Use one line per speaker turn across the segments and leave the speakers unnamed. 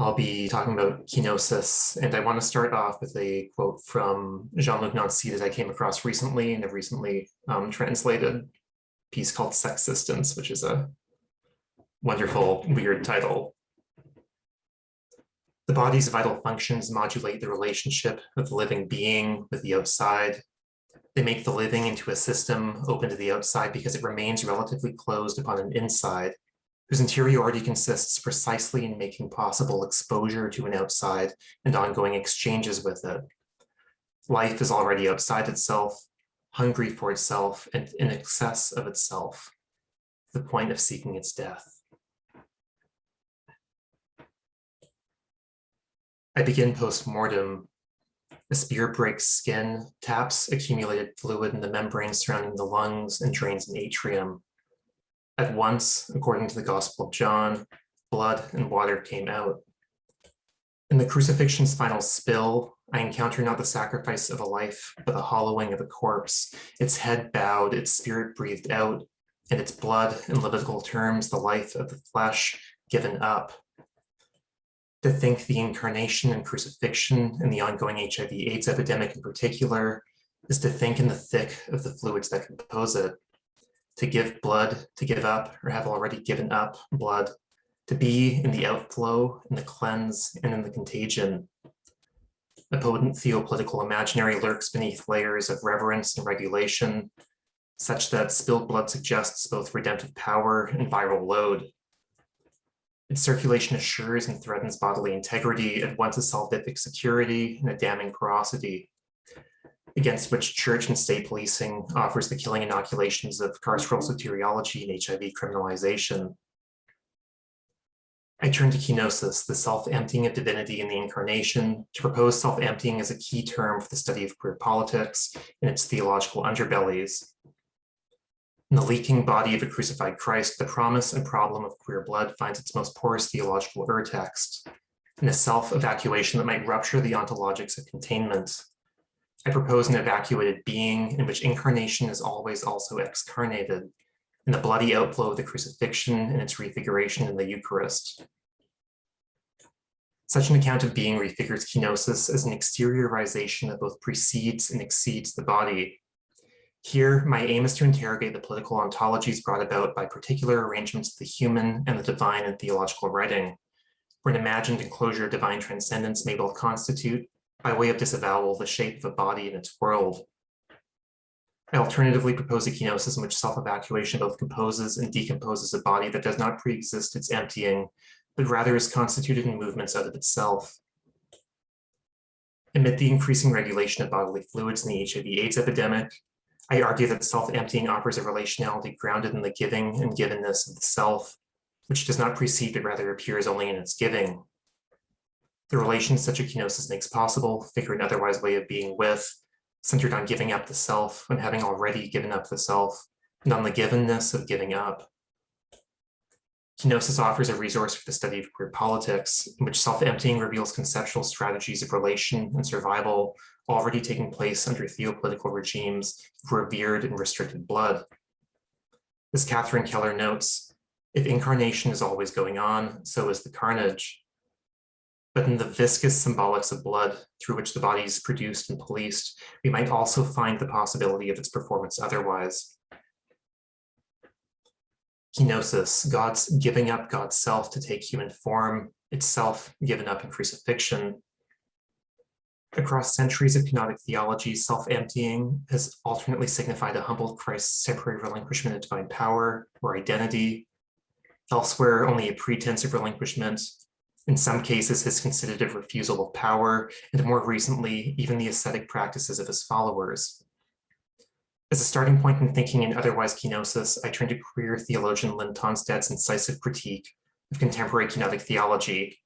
I'll be talking about kenosis, and I want to start off with a quote from Jean-Luc Nancy that I came across recently, and I've recently translated a piece called Sexistence, which is a wonderful, weird title. The body's vital functions modulate the relationship of the living being with the outside. They make the living into a system open to the outside because it remains relatively closed upon an inside, whose interiority consists precisely in making possible exposure to an outside and ongoing exchanges with it. Life is already outside itself, hungry for itself, and in excess of itself, the point of seeking its death. I begin post-mortem. A spear breaks skin, taps accumulated fluid in the membrane surrounding the lungs, and drains an atrium. At once, according to the Gospel of John, blood and water came out. In the crucifixion's final spill, I encounter not the sacrifice of a life, but the hollowing of a corpse, its head bowed, its spirit breathed out, and its blood, in Levitical terms, the life of the flesh, given up. To think the incarnation and crucifixion and the ongoing HIV/AIDS epidemic in particular is to think in the thick of the fluids that compose it. To give blood, to give up, or have already given up blood, to be in the outflow, in the cleanse, and in the contagion. A potent theopolitical imaginary lurks beneath layers of reverence and regulation, such that spilled blood suggests both redemptive power and viral load. Its circulation assures and threatens bodily integrity, at once a salvific security and a damning porosity, against which church and state policing offers the killing inoculations of carceral soteriology and HIV criminalization. I turn to kenosis, the self-emptying of divinity in the incarnation, to propose self-emptying as a key term for the study of queer politics and its theological underbellies. In the leaking body of a crucified Christ, the promise and problem of queer blood finds its most porous theological urtext, in a self-evacuation that might rupture the ontologics of containment. I propose an evacuated being in which incarnation is always also excarnated, in the bloody outflow of the crucifixion and its refiguration in the Eucharist. Such an account of being refigures kenosis as an exteriorization that both precedes and exceeds the body. Here, my aim is to interrogate the political ontologies brought about by particular arrangements of the human and the divine in theological writing, where an imagined enclosure of divine transcendence may both constitute, by way of disavowal, the shape of a body in its world. I alternatively propose a kenosis in which self-evacuation both composes and decomposes a body that does not pre-exist its emptying, but rather is constituted in movements out of itself. Amid the increasing regulation of bodily fluids in the HIV/AIDS epidemic, I argue that self-emptying offers a relationality grounded in the giving and givenness of the self, which does not precede but rather appears only in its giving. The relations such a kenosis makes possible figure an otherwise way of being with, centered on giving up the self and having already given up the self, and on the givenness of giving up. Kenosis offers a resource for the study of queer politics, in which self-emptying reveals conceptual strategies of relation and survival already taking place under theopolitical regimes of revered and restricted blood. As Catherine Keller notes, if incarnation is always going on, so is the carnage. But in the viscous symbolics of blood through which the body is produced and policed, we might also find the possibility of its performance otherwise. Kenosis, God's giving up God's self to take human form, itself given up in crucifixion. Across centuries of kenotic theology, self-emptying has alternately signified a humbled Christ's temporary relinquishment of divine power or identity, elsewhere only a pretense of relinquishment, in some cases his constitutive refusal of power, and more recently, even the ascetic practices of his followers. As a starting point in thinking in otherwise kenosis, I turn to queer theologian Lynn Tonstad's incisive critique of contemporary kenotic theology,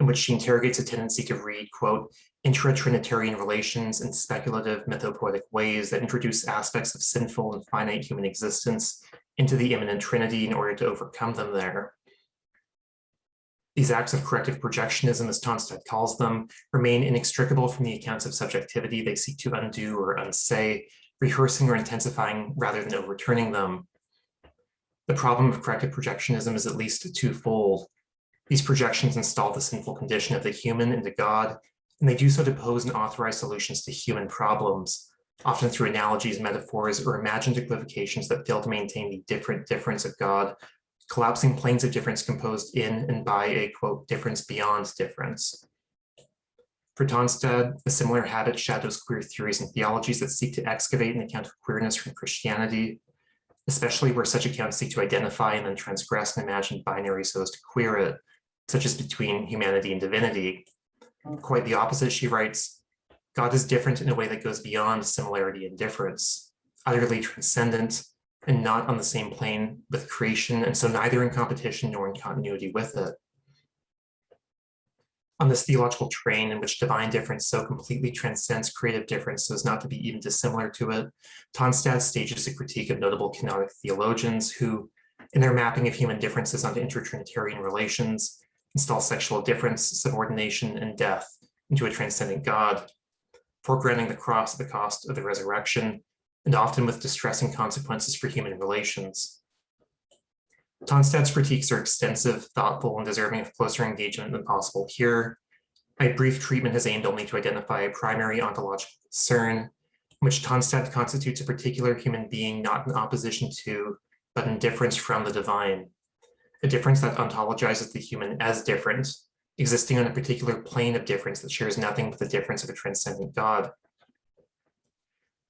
in which she interrogates a tendency to read, quote, intra-Trinitarian relations in speculative mythopoetic ways that introduce aspects of sinful and finite human existence into the immanent Trinity in order to overcome them there. These acts of corrective projectionism, as Tonstad calls them, remain inextricable from the accounts of subjectivity they seek to undo or unsay, rehearsing or intensifying rather than overturning them. The problem of corrective projectionism is at least twofold. These projections install the sinful condition of the human into God, and they do so to pose and authorize solutions to human problems, often through analogies, metaphors, or imagined equivocations that fail to maintain the difference of God, collapsing planes of difference composed in and by a, quote, difference beyond difference. For Tonstad, a similar habit shadows queer theories and theologies that seek to excavate an account of queerness from Christianity, especially where such accounts seek to identify and then transgress an imagined binary so as to queer it, such as between humanity and divinity. Quite the opposite, she writes, God is different in a way that goes beyond similarity and difference, utterly transcendent, and not on the same plane with creation, and so neither in competition nor in continuity with it. On this theological train in which divine difference so completely transcends creative difference so as not to be even dissimilar to it, Tonstad stages a critique of notable kenotic theologians who, in their mapping of human differences onto intertrinitarian relations, install sexual difference, subordination, and death into a transcendent God, foregrounding the cross at the cost of the resurrection, and often with distressing consequences for human relations. Tonstad's critiques are extensive, thoughtful, and deserving of closer engagement than possible here. My brief treatment has aimed only to identify a primary ontological concern, in which Tonstad constitutes a particular human being not in opposition to, but in difference from the divine, a difference that ontologizes the human as different, existing on a particular plane of difference that shares nothing but the difference of a transcendent God.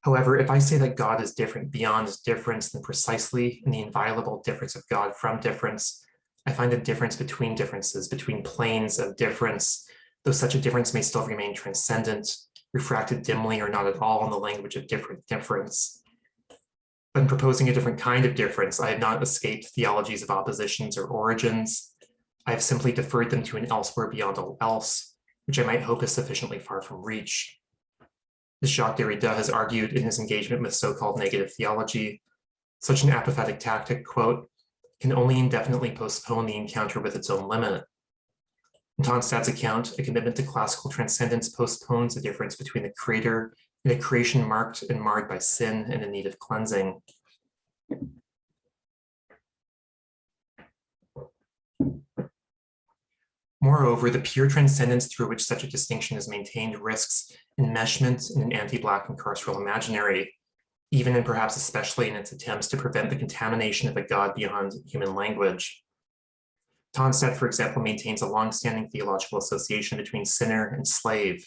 However, if I say that God is different beyond difference, then precisely in the inviolable difference of God from difference, I find a difference between differences, between planes of difference, though such a difference may still remain transcendent, refracted dimly or not at all in the language of difference. But in proposing a different kind of difference, I have not escaped theologies of oppositions or origins. I have simply deferred them to an elsewhere beyond all else, which I might hope is sufficiently far from reach. As Jacques Derrida has argued in his engagement with so-called negative theology, such an apophatic tactic, quote, can only indefinitely postpone the encounter with its own limit. In Tonstad's account, a commitment to classical transcendence postpones the difference between the creator and a creation marked and marred by sin and in need of cleansing. Moreover, the pure transcendence through which such a distinction is maintained risks enmeshment in an anti-Black and carceral imaginary, even and perhaps especially in its attempts to prevent the contamination of a God beyond human language. Tonstad, for example, maintains a long-standing theological association between sinner and slave.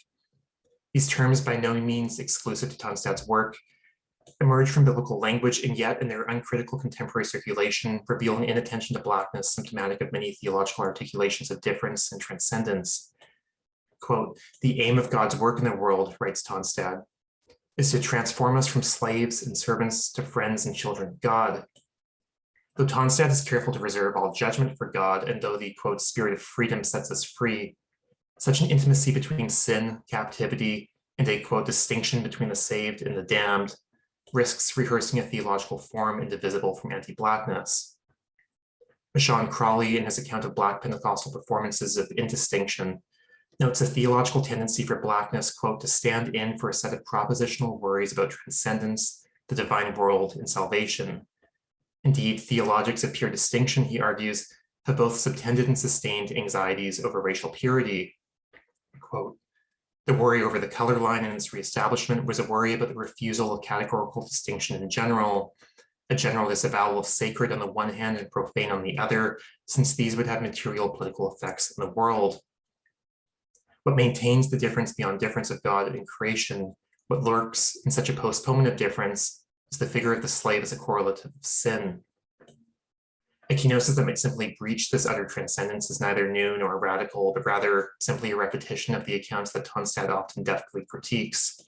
These terms, by no means exclusive to Tonstad's work, emerge from biblical language and yet in their uncritical contemporary circulation reveal an inattention to Blackness symptomatic of many theological articulations of difference and transcendence. Quote, the aim of God's work in the world, writes Tonstad, is to transform us from slaves and servants to friends and children of God. Though Tonstad is careful to reserve all judgment for God, and though the, quote, spirit of freedom sets us free, such an intimacy between sin, captivity, and a, quote, distinction between the saved and the damned risks rehearsing a theological form indivisible from anti-Blackness. Sean Crawley, in his account of Black Pentecostal performances of indistinction, notes a theological tendency for Blackness, quote, to stand in for a set of propositional worries about transcendence, the divine world, and salvation. Indeed, theologics of pure distinction, he argues, have both subtended and sustained anxieties over racial purity. Quote, the worry over the color line and its reestablishment was a worry about the refusal of categorical distinction in general, a general disavowal of sacred on the one hand and profane on the other, since these would have material political effects in the world. What maintains the difference beyond difference of God in creation, what lurks in such a postponement of difference, is the figure of the slave as a correlative of sin. A kenosis that might simply breach this utter transcendence is neither new nor radical, but rather simply a repetition of the accounts that Tonstad often deftly critiques.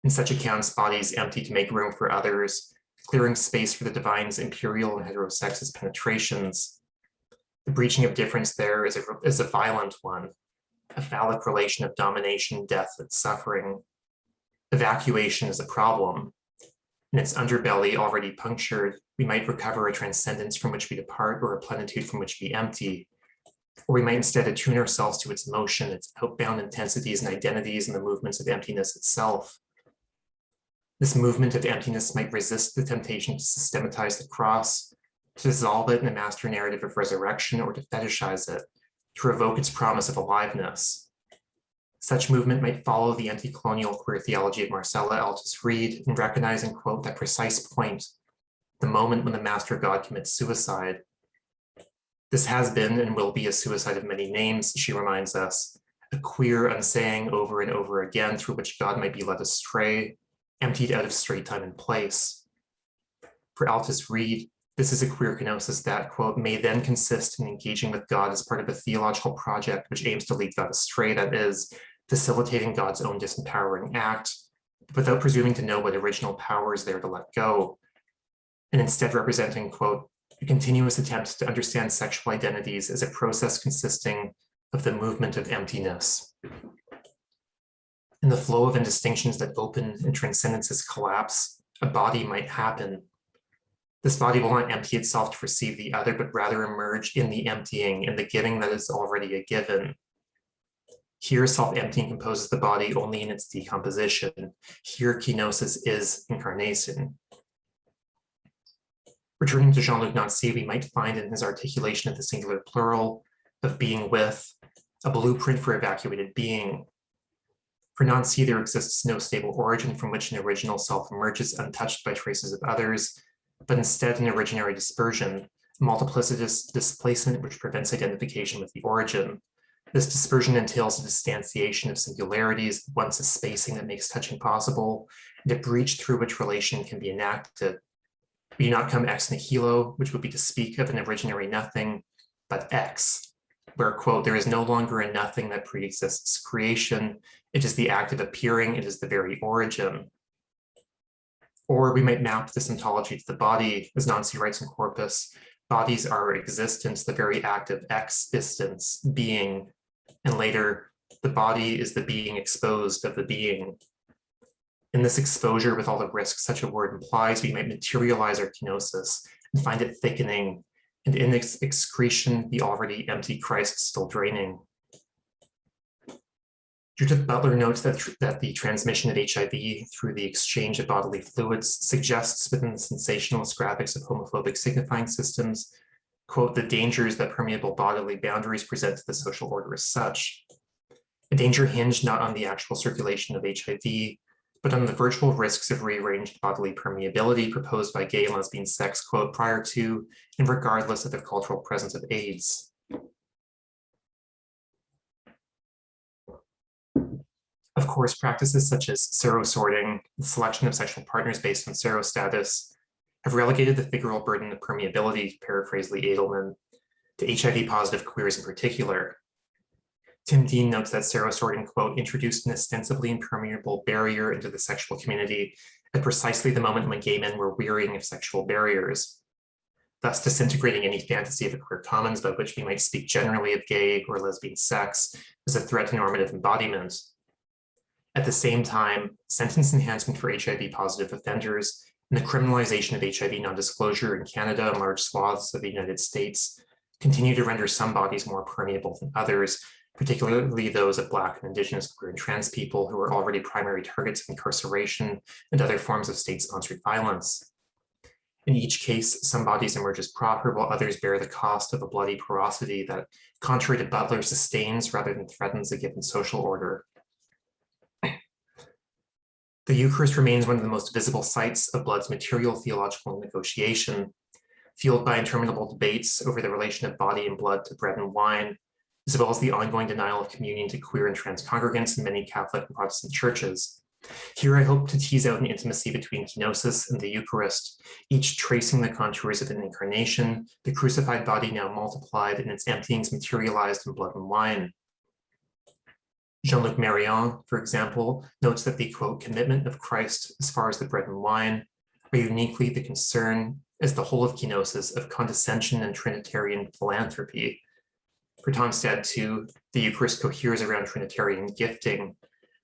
In such accounts, bodies empty to make room for others, clearing space for the divine's imperial and heterosexist penetrations. The breaching of difference there is a violent one, a phallic relation of domination, death, and suffering. Evacuation is a problem. In its underbelly, already punctured, we might recover a transcendence from which we depart or a plenitude from which we empty. Or we might instead attune ourselves to its motion, its outbound intensities and identities, and the movements of emptiness itself. This movement of emptiness might resist the temptation to systematize the cross, to dissolve it in a master narrative of resurrection, or to fetishize it, to revoke its promise of aliveness. Such movement might follow the anti-colonial queer theology of Marcella Altus Reed in recognizing, quote, that precise point, the moment when the master God commits suicide. This has been and will be a suicide of many names, she reminds us, a queer unsaying over and over again through which God might be led astray, emptied out of straight time and place. For Altus Reed, this is a queer kenosis that, quote, may then consist in engaging with God as part of a theological project which aims to lead God astray, that is, facilitating God's own disempowering act, without presuming to know what original power is there to let go, and instead representing, quote, a continuous attempt to understand sexual identities as a process consisting of the movement of emptiness. In the flow of indistinctions that open and transcendence's collapse, a body might happen. This body will not empty itself to receive the other, but rather emerge in the emptying, in the giving that is already a given. Here, self-emptying composes the body only in its decomposition. Here, kenosis is incarnation. Returning to Jean-Luc Nancy, we might find in his articulation of the singular plural of being with a blueprint for evacuated being. For Nancy, there exists no stable origin from which an original self emerges untouched by traces of others, but instead an originary dispersion, a multiplicitous displacement which prevents identification with the origin. This dispersion entails a distanciation of singularities, once a spacing that makes touching possible, and a breach through which relation can be enacted. We do not come ex nihilo, which would be to speak of an originary nothing, but ex, where, quote, there is no longer a nothing that pre-exists creation. It is the act of appearing, it is the very origin. Or we might map this ontology to the body, as Nancy writes in Corpus, bodies are existence, the very act of existence, being, and later, the body is the being exposed of the being. In this exposure, with all the risks such a word implies, we might materialize our kenosis and find it thickening, and in its excretion, the already empty Christ still draining. Judith Butler notes that the transmission of HIV through the exchange of bodily fluids suggests within the sensationalist graphics of homophobic signifying systems, quote, the dangers that permeable bodily boundaries present to the social order as such. A danger hinged not on the actual circulation of HIV, but on the virtual risks of rearranged bodily permeability proposed by gay and lesbian sex, quote, prior to and regardless of the cultural presence of AIDS. Of course, practices such as serosorting, the selection of sexual partners based on serostatus, have relegated the figural burden of permeability, to paraphrase Lee Edelman, to HIV-positive queers in particular. Tim Dean notes that serosorting, quote, introduced an ostensibly impermeable barrier into the sexual community at precisely the moment when gay men were wearying of sexual barriers, thus disintegrating any fantasy of a queer commons by which we might speak generally of gay or lesbian sex as a threat to normative embodiment. At the same time, sentence enhancement for HIV-positive offenders and the criminalization of HIV non-disclosure in Canada and large swaths of the United States continue to render some bodies more permeable than others, particularly those of Black and Indigenous, queer, and trans people who are already primary targets of incarceration and other forms of state-sponsored violence. In each case, some bodies emerge as proper, while others bear the cost of a bloody porosity that, contrary to Butler, sustains rather than threatens a given social order. The Eucharist remains one of the most visible sites of blood's material theological negotiation, fueled by interminable debates over the relation of body and blood to bread and wine, as well as the ongoing denial of communion to queer and trans congregants in many Catholic and Protestant churches. Here I hope to tease out an intimacy between kenosis and the Eucharist, each tracing the contours of an incarnation, the crucified body now multiplied and its emptyings materialized in blood and wine. Jean-Luc Marion, for example, notes that the, quote, commitment of Christ as far as the bread and wine are uniquely the concern, as the whole of kenosis, of condescension and Trinitarian philanthropy. For Tonstad, too, the Eucharist coheres around Trinitarian gifting,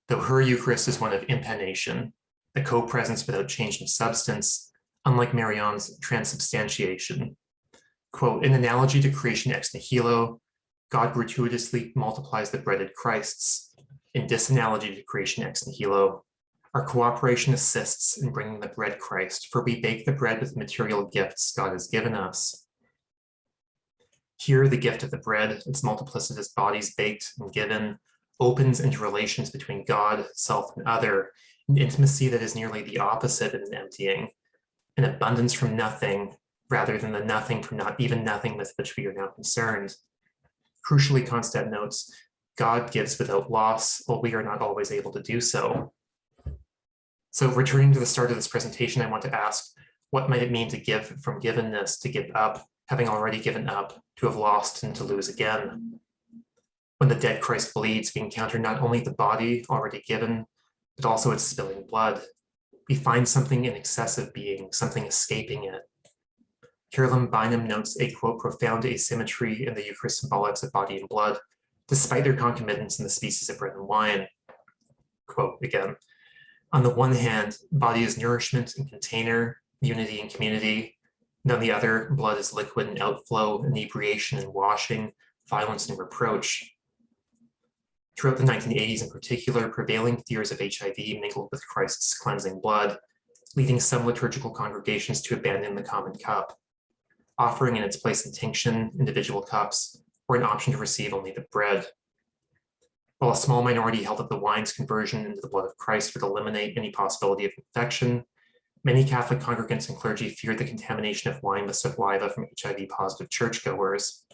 though her Eucharist is one of impanation, a co-presence without change in substance, unlike Marion's transubstantiation. Quote, in analogy to creation ex nihilo, God gratuitously multiplies the breaded Christs. In disanalogy to creation ex nihilo, our cooperation assists in bringing the bread Christ, for we bake the bread with material gifts God has given us. Here, the gift of the bread, its multiplicitous bodies baked and given, opens into relations between God, self, and other, an intimacy that is nearly the opposite of an emptying, an abundance from nothing, rather than the nothing from not even nothing with which we are now concerned. Crucially, Constant notes, God gives without loss, while we are not always able to do so. So returning to the start of this presentation, I want to ask, what might it mean to give from givenness, to give up, having already given up, to have lost and to lose again? When the dead Christ bleeds, we encounter not only the body already given, but also its spilling blood. We find something in excessive being, something escaping it. Carolyn Bynum notes a, quote, profound asymmetry in the Eucharist symbolics of body and blood, despite their concomitance in the species of bread and wine. Quote again, on the one hand, body is nourishment and container, unity and community, and on the other, blood is liquid and outflow, inebriation and washing, violence and reproach. Throughout the 1980s in particular, prevailing fears of HIV mingled with Christ's cleansing blood, leading some liturgical congregations to abandon the common cup, offering in its place intinction, individual cups, or an option to receive only the bread. While a small minority held that the wine's conversion into the blood of Christ would eliminate any possibility of infection, many Catholic congregants and clergy feared the contamination of wine with saliva from HIV-positive churchgoers.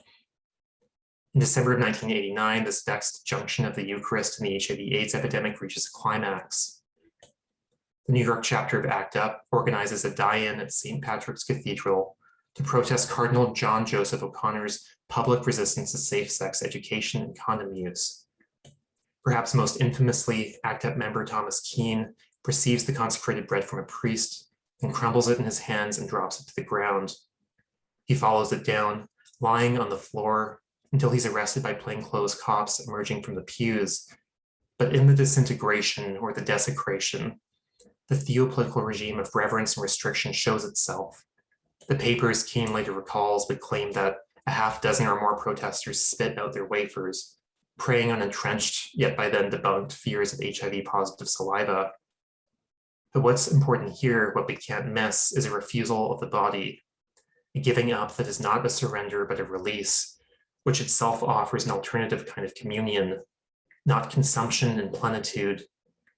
In December of 1989, this vexed junction of the Eucharist and the HIV/AIDS epidemic reaches a climax. The New York chapter of ACT UP organizes a die-in at St. Patrick's Cathedral to protest Cardinal John Joseph O'Connor's public resistance to safe-sex education and condom use. Perhaps most infamously, ACT UP member Thomas Keene receives the consecrated bread from a priest and crumbles it in his hands and drops it to the ground. He follows it down, lying on the floor, until he's arrested by plainclothes cops emerging from the pews. But in the disintegration or the desecration, the theopolitical regime of reverence and restriction shows itself. The papers Keene later recalls would claim that a half dozen or more protesters spit out their wafers, preying on entrenched, yet by then debunked, fears of HIV-positive saliva. But what's important here, what we can't miss, is a refusal of the body, a giving up that is not a surrender but a release, which itself offers an alternative kind of communion, not consumption and plenitude,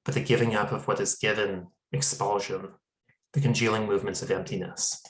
but the giving up of what is given, expulsion, the congealing movements of emptiness.